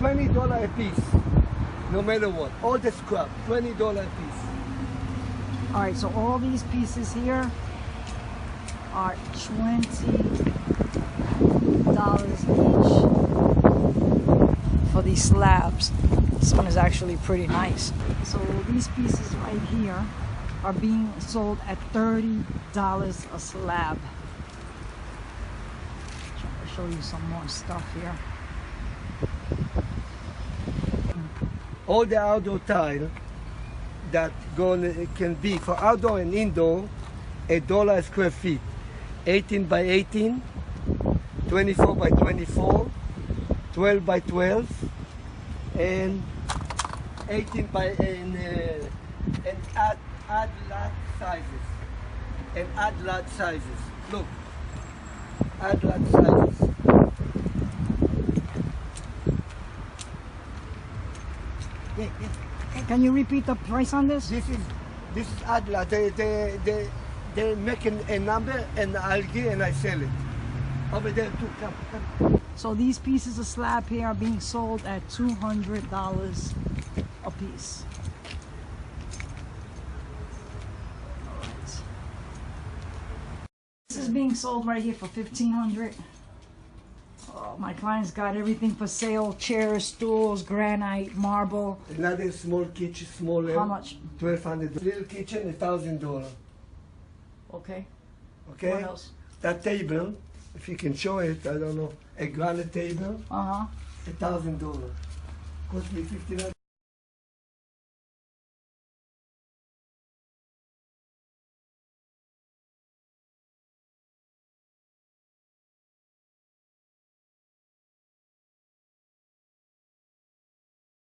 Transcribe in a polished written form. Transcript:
$20 a piece, no matter what. All the scrap, $20 a piece. All right, so all these pieces here are $20 each for these slabs. This one is actually pretty nice. So these pieces right here are being sold at $30 a slab. Trying to show you some more stuff here. All the outdoor tile that can be for outdoor and indoor, $1 a square feet, 18 by 18, 24 by 24, 12 by 12, and 18 by and add lot sizes and add lot sizes. Look, add lot sizes. Can you repeat the price on this? This is add lot. They make a number and I'll give and I sell it. Over there too. Come. So these pieces of slab here are being sold at $200 a piece. All right. This is being sold right here for $1,500. Oh, my client's got everything for sale: chairs, stools, granite, marble. Another small kitchen, smaller. How much? $1,200. Little kitchen, $1,000. Okay. Okay. What else? That table, if you can show it, I don't know, a granite table, Uh-huh. $1,000. Cost me $1,500.